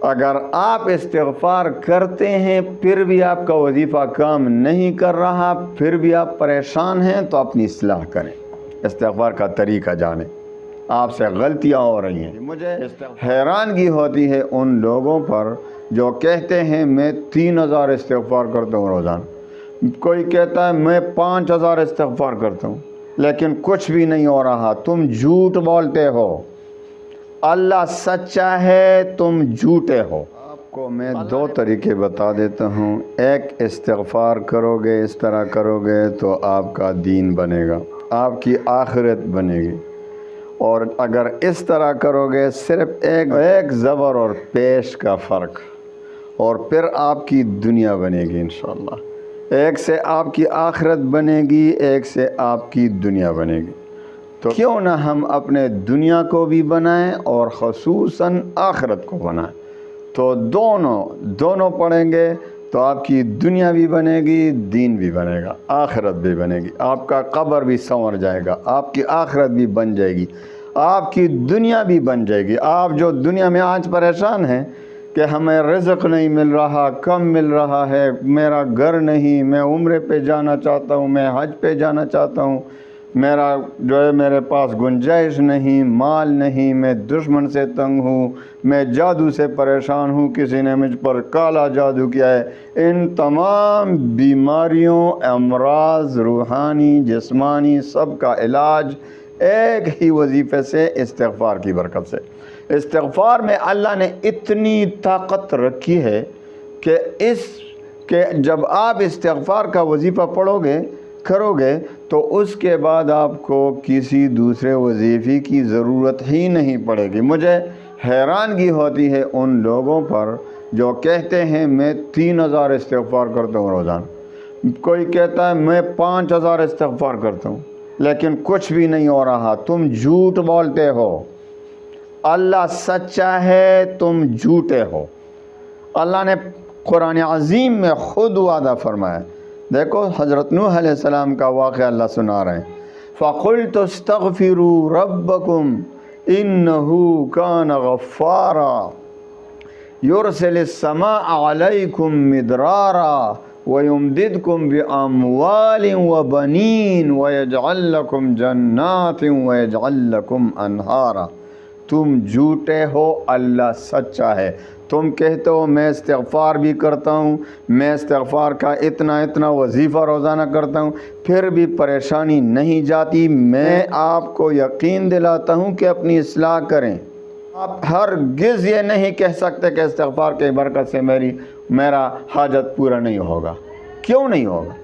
اگر آپ استغفار کرتے ہیں پھر بھی آپ کا وظیفہ کام نہیں کر رہا، پھر بھی آپ پریشان ہیں، تو اپنی اصلاح کریں، استغفار کا طریقہ جانیں، آپ سے غلطیاں ہو رہی ہیں۔ مجھے حیرانگی ہوتی ہے ان لوگوں پر جو کہتے ہیں میں 3000 استغفار کرتا ہوں روزانہ، کوئی کہتا ہے میں 5000 استغفار کرتا ہوں، لیکن کچھ بھی نہیں ہو رہا۔ تم جھوٹ بولتے ہو، اللہ سچا ہے، تم جھوٹے ہو۔ آپ کو میں 2 طریقے بتا دیتا ہوں۔ ایک، استغفار کرو گے، اس طرح کرو گے تو آپ کا دین بنے گا، آپ کی آخرت بنے گی۔ اور اگر اس طرح کرو گے، صرف ایک زبر اور پیش کا فرق، اور پھر آپ کی دنیا بنے گی انشاءاللہ۔ ایک سے آپ کی آخرت بنے گی، ایک سے آپ کی دنیا بنے گی۔ تو کیوں نہ ہم اپنے دنیا کو بھی بنائیں اور خصوصاً آخرت کو بنائیں۔ تو دونوں پڑھیں گے تو آپ کی دنیا بھی بنے گی، دین بھی بنے گا، آخرت بھی بنے گی، آپ کا قبر بھی سنور جائے گا، آپ کی آخرت بھی بن جائے گی، آپ کی دنیا بھی بن جائے گی۔ آپ جو دنیا میں آج پریشان ہیں کہ ہمیں رزق نہیں مل رہا، کم مل رہا ہے، میرا گھر نہیں، میں عمرے پہ جانا چاہتا ہوں، میں حج پہ جانا چاہتا ہوں، میرا میرے پاس گنجائش نہیں، مال نہیں، میں دشمن سے تنگ ہوں، میں جادو سے پریشان ہوں، کسی نے مجھ پر کالا جادو کیا ہے۔ ان تمام بیماریوں، امراض، روحانی، جسمانی، سب کا علاج ایک ہی وظیفے سے، استغفار کی برکت سے۔ استغفار میں اللہ نے اتنی طاقت رکھی ہے کہ جب آپ استغفار کا وظیفہ کرو گے تو اس کے بعد آپ کو کسی دوسرے وظیفے کی ضرورت ہی نہیں پڑے گی۔ مجھے حیرانگی ہوتی ہے ان لوگوں پر جو کہتے ہیں میں 3000 استغفار کرتا ہوں روزانہ، کوئی کہتا ہے میں 5000 استغفار کرتا ہوں، لیکن کچھ بھی نہیں ہو رہا۔ تم جھوٹ بولتے ہو، اللہ سچا ہے، تم جھوٹے ہو۔ اللہ نے قرآن عظیم میں خود وعدہ فرمایا، دیکھو حضرت نوح علیہ السلام کا واقعہ اللہ سنا رہے ہیں۔ فَقُلْتُ اسْتَغْفِرُوا رَبَّكُمْ إِنَّهُ كَانَ غَفَّارًا يُرْسِلِ السَّمَاءَ عَلَيْكُمْ مِدْرَارًا وَيُمْدِدْكُمْ بِأَمْوَالٍ وَبَنِينَ وَيَجْعَلْ لَكُمْ جَنَّاتٍ وَيَجْعَلْ لَكُمْ أَنْهَارًا۔ تم جھوٹے ہو، اللہ سچا ہے۔ تم کہتے ہو میں استغفار بھی کرتا ہوں، میں استغفار کا اتنا وظیفہ روزانہ کرتا ہوں، پھر بھی پریشانی نہیں جاتی۔ میں آپ کو یقین دلاتا ہوں کہ اپنی اصلاح کریں۔ آپ ہرگز یہ نہیں کہہ سکتے کہ استغفار کی برکت سے میرا حاجت پورا نہیں ہوگا۔ کیوں نہیں ہوگا؟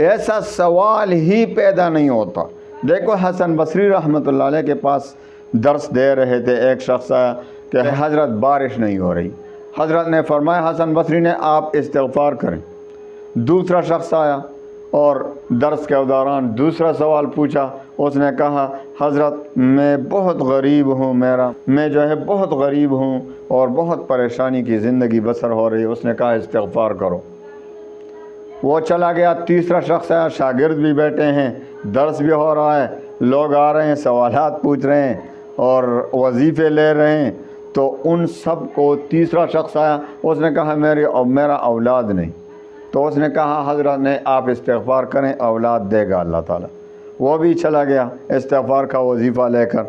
ایسا سوال ہی پیدا نہیں ہوتا۔ دیکھو حسن بصری رحمۃ اللہ علیہ کے پاس درس دے رہے تھے، ایک شخص آیا کہ حضرت بارش نہیں ہو رہی۔ حضرت نے فرمایا، حسن بصری نے، آپ استغفار کریں۔ دوسرا شخص آیا اور درس کے دوران دوسرا سوال پوچھا، اس نے کہا حضرت میں بہت غریب ہوں، میں بہت غریب ہوں اور بہت پریشانی کی زندگی بسر ہو رہی ہے۔ اس نے کہا استغفار کرو۔ وہ چلا گیا۔ تیسرا شخص آیا، شاگرد بھی بیٹھے ہیں، درس بھی ہو رہا ہے، لوگ آ رہے ہیں، سوالات پوچھ رہے ہیں اور وظیفے لے رہے ہیں، تو ان سب کو تیسرا شخص آیا، اس نے کہا میرا اولاد نہیں۔ تو اس نے کہا حضرت نے آپ استغفار کریں، اولاد دے گا اللہ تعالیٰ۔ وہ بھی چلا گیا استغفار کا وظیفہ لے کر۔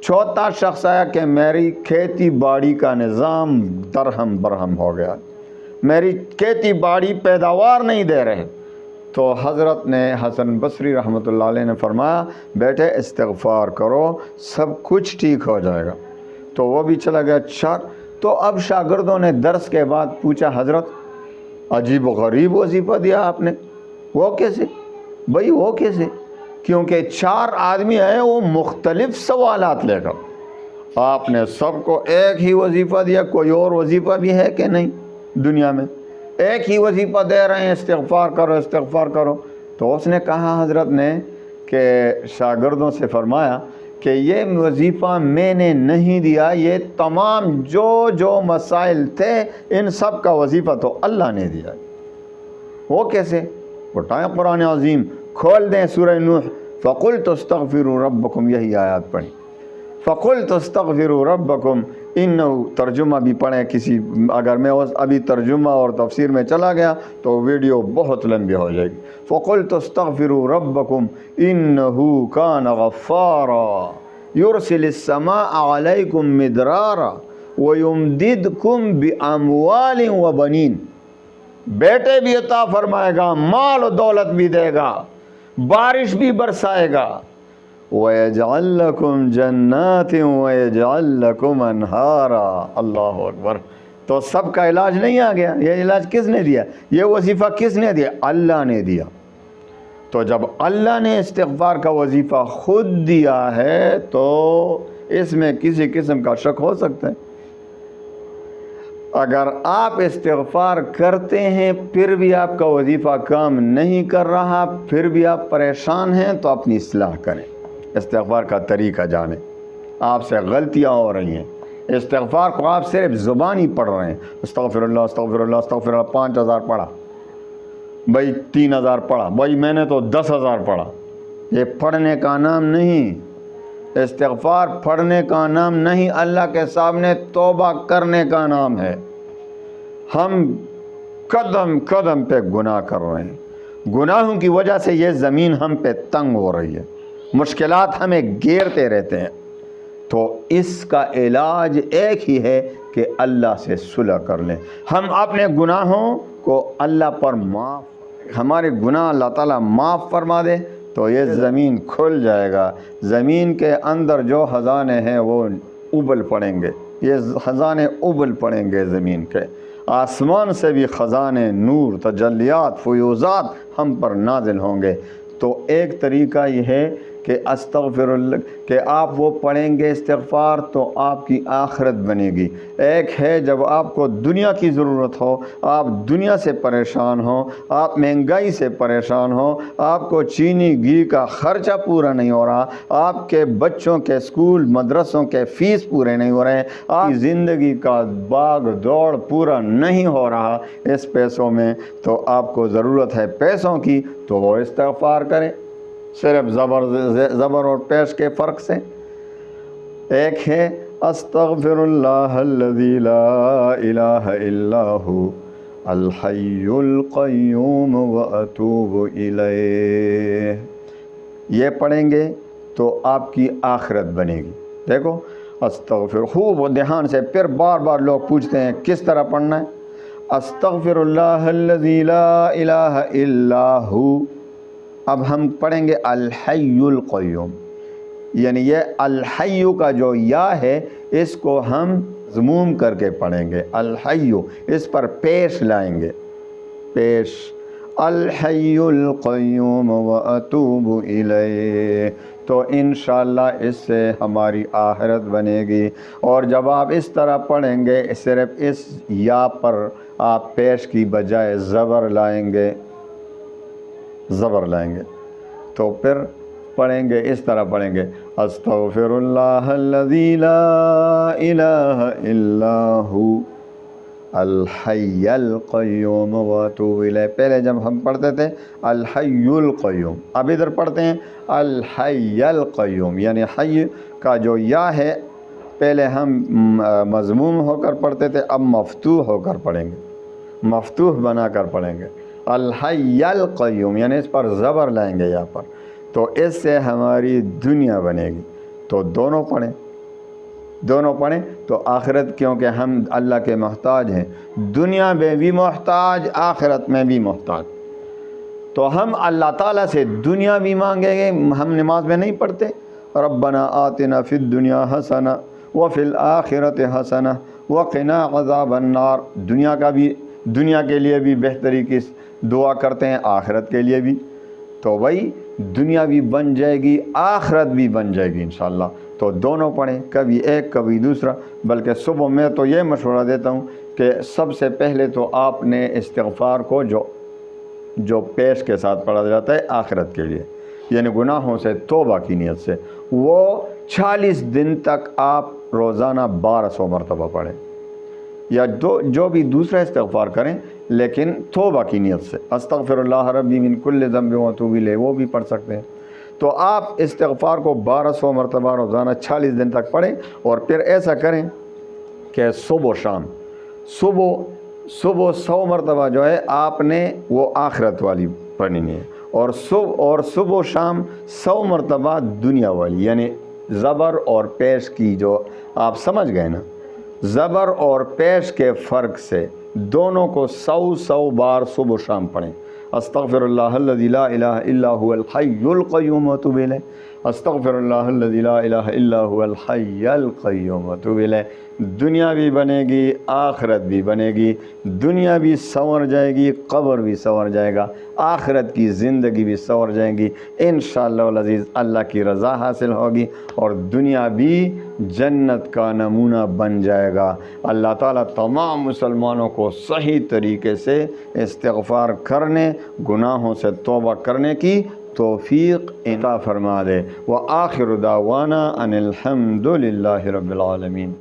چوتھا شخص آیا کہ میری کھیتی باڑی کا نظام درہم برہم ہو گیا، میری کھیتی باڑی پیداوار نہیں دے رہے۔ تو حضرت نے حسن بصری رحمۃ اللہ علیہ نے فرمایا بیٹے استغفار کرو، سب کچھ ٹھیک ہو جائے گا۔ تو وہ بھی چلا گیا۔ تو اب شاگردوں نے درس کے بعد پوچھا حضرت عجیب و غریب وظیفہ دیا آپ نے، وہ کیسے بھائی، وہ کیسے؟ کیونکہ 4 آدمی آئے وہ مختلف سوالات لے کر، آپ نے سب کو ایک ہی وظیفہ دیا۔ کوئی اور وظیفہ بھی ہے کہ نہیں دنیا میں؟ ایک ہی وظیفہ دے رہے ہیں، استغفار کرو استغفار کرو۔ تو اس نے کہا حضرت نے کہ شاگردوں سے فرمایا کہ یہ وظیفہ میں نے نہیں دیا، یہ تمام جو مسائل تھے ان سب کا وظیفہ تو اللہ نے دیا۔ وہ کیسے؟ اٹھائیں قرآن عظیم، کھول دیں سورہ نوح، فَقُلْتُ اسْتَغْفِرُوا رَبَّكُمْ، یہی آیات پڑھیں، فَقُلْتُ اسْتَغْفِرُوا رَبَّكُمْ ترجمہ بھی پڑھیں کسی، اگر میں ابھی ترجمہ اور تفسیر میں چلا گیا تو ویڈیو بہت لمبی ہو جائے گی۔ فَقُلْتُ اسْتَغْفِرُوا رَبَّكُمْ إِنَّهُ كَانَ غَفَّارًا يُرْسِلِ السَّمَاءَ عَلَيْكُمْ مِدْرَارًا وَيُمْدِدْكُمْ بِأَمْوَالٍ وَبَنِينَ، بیٹے بھی عطا فرمائے گا، مال و دولت بھی دے گا، بارش بھی برسائے گا۔ وَيَجْعَلْ لَكُمْ جَنَّاتٍ وَيَجْعَلْ لَكُمْ أَنْهَارًا۔ اللہ اکبر۔ تو سب کا علاج نہیں آ گیا؟ یہ علاج کس نے دیا؟ یہ وظیفہ کس نے دیا؟ اللہ نے دیا۔ تو جب اللہ نے استغفار کا وظیفہ خود دیا ہے تو اس میں کسی قسم کا شک ہو سکتا ہے؟ اگر آپ استغفار کرتے ہیں پھر بھی آپ کا وظیفہ کام نہیں کر رہا، پھر بھی آپ پریشان ہیں، تو اپنی اصلاح کریں، استغفار کا طریقہ جانیں۔ آپ سے غلطیاں ہو رہی ہیں، استغفار کو آپ صرف زبانی پڑھ رہے ہیں، استغفر اللہ استغفر اللہ استغفر اللہ، 5000 پڑھا بھائی، 3000 پڑھا بھائی، میں نے تو 10,000 پڑھا۔ یہ پڑھنے کا نام نہیں، استغفار پڑھنے کا نام نہیں، اللہ کے سامنے توبہ کرنے کا نام ہے۔ ہم قدم قدم پہ گناہ کر رہے ہیں، گناہوں کی وجہ سے یہ زمین ہم پہ تنگ ہو رہی ہے، مشکلات ہمیں گھیرتے رہتے ہیں۔ تو اس کا علاج ایک ہی ہے کہ اللہ سے صلح کر لیں۔ ہم اپنے گناہوں کو اللہ پر ہمارے گناہ اللہ تعالیٰ معاف فرما دے تو یہ زمین کھل جائے گا، زمین کے اندر جو خزانے ہیں وہ ابل پڑیں گے، یہ خزانے ابل پڑیں گے زمین کے، آسمان سے بھی خزانے، نور، تجلیات، فیوزات ہم پر نازل ہوں گے۔ تو ایک طریقہ یہ ہے کہ استغفر اللہ، کہ آپ وہ پڑھیں گے استغفار تو آپ کی آخرت بنے گی۔ ایک ہے جب آپ کو دنیا کی ضرورت ہو، آپ دنیا سے پریشان ہو، آپ مہنگائی سے پریشان ہو، آپ کو چینی گھی کا خرچہ پورا نہیں ہو رہا، آپ کے بچوں کے اسکول مدرسوں کے فیس پورے نہیں ہو رہے، آپ کی زندگی کا باغ دوڑ پورا نہیں ہو رہا اس پیسوں میں، تو آپ کو ضرورت ہے پیسوں کی، تو وہ استغفار کریں، صرف زبر اور پیش کے فرق سے۔ ایک ہے استغفر اللہ الذی لا الہ الا ھو الحی القیوم واتوب الیہ، یہ پڑھیں گے تو آپ کی آخرت بنے گی۔ دیکھو استغفر، خوب دھیان سے، پھر بار بار لوگ پوچھتے ہیں کس طرح پڑھنا ہے۔ استغفر اللہ الذی لا الہ الا ھو، اب ہم پڑھیں گے الحی القیوم، یعنی یہ الحی کا جو یا ہے اس کو ہم مضموم کر کے پڑھیں گے، الحی، اس پر پیش لائیں گے، پیش، الحی القیوم واتوب الیہ، تو انشاءاللہ اس سے ہماری آخرت بنے گی۔ اور جب آپ اس طرح پڑھیں گے، صرف اس یا پر آپ پیش کی بجائے زبر لائیں گے، زبر لائیں گے، تو پھر پڑھیں گے، اس طرح پڑھیں گے استغفر اللہ الذی لا الہ الا ھو الحی القیوم واتوب الیہ۔ پہلے جب ہم پڑھتے تھے الحی القیوم، اب ادھر پڑھتے ہیں الحی القیوم، یعنی حی کا جو یا ہے پہلے ہم مضموم ہو کر پڑھتے تھے، اب مفتوح ہو کر پڑھیں گے، مفتوح بنا کر پڑھیں گے الحی القیوم، یعنی اس پر زبر لائیں گے یہاں پر، تو اس سے ہماری دنیا بنے گی۔ تو دونوں پڑھیں، دونوں پڑھیں تو آخرت، کیونکہ ہم اللہ کے محتاج ہیں، دنیا میں بھی محتاج، آخرت میں بھی محتاج، تو ہم اللہ تعالیٰ سے دنیا بھی مانگیں گے۔ ہم نماز میں نہیں پڑھتے ربنا آتنا فی الدنیا حسنہ وفی الآخرۃ حسنہ وقنا عذاب النار، دنیا کا بھی، دنیا کے لیے بھی بہتری کی دعا کرتے ہیں، آخرت کے لیے بھی، تو بھائی دنیا بھی بن جائے گی، آخرت بھی بن جائے گی انشاءاللہ۔ تو دونوں پڑھیں، کبھی ایک کبھی دوسرا، بلکہ صبح میں تو یہ مشورہ دیتا ہوں کہ سب سے پہلے تو آپ نے استغفار کو جو پیش کے ساتھ پڑھا جاتا ہے آخرت کے لیے، یعنی گناہوں سے توبہ کی نیت سے، وہ 40 دن تک آپ روزانہ 1200 مرتبہ پڑھیں، یا جو بھی دوسرا استغفار کریں لیکن توبہ کی نیت سے، استغفر اللہ ربی من کل ذنب واتوب الیہ، وہ بھی پڑھ سکتے ہیں۔ تو آپ استغفار کو 1200 مرتبہ روزانہ 40 دن تک پڑھیں، اور پھر ایسا کریں کہ صبح و شام صبح 100 مرتبہ جو ہے آپ نے وہ آخرت والی پڑھنی ہے، اور صبح و شام 100 مرتبہ دنیا والی، یعنی زبر اور پیش کی جو آپ سمجھ گئے نا، زبر اور پیش کے فرق سے دونوں کو 100 بار صبح و شام پڑھیں۔ استغفر اللہ الذی لا الہ الا هو الحی القیوم واتوب الیہ، استغفر اللہ الذی لا الہ الا هو الحی القیوم واتوب الیہ۔ دنیا بھی بنے گی، آخرت بھی بنے گی، دنیا بھی سنور جائے گی، قبر بھی سنور جائے گا، آخرت کی زندگی بھی سنور جائے گی انشاءاللہ العزیز، اللہ کی رضا حاصل ہوگی اور دنیا بھی جنت کا نمونہ بن جائے گا۔ اللہ تعالیٰ تمام مسلمانوں کو صحیح طریقے سے استغفار کرنے، گناہوں سے توبہ کرنے کی توفیق عطا فرما دے۔ وآخر دعوانا ان الحمد للہ رب العالمین۔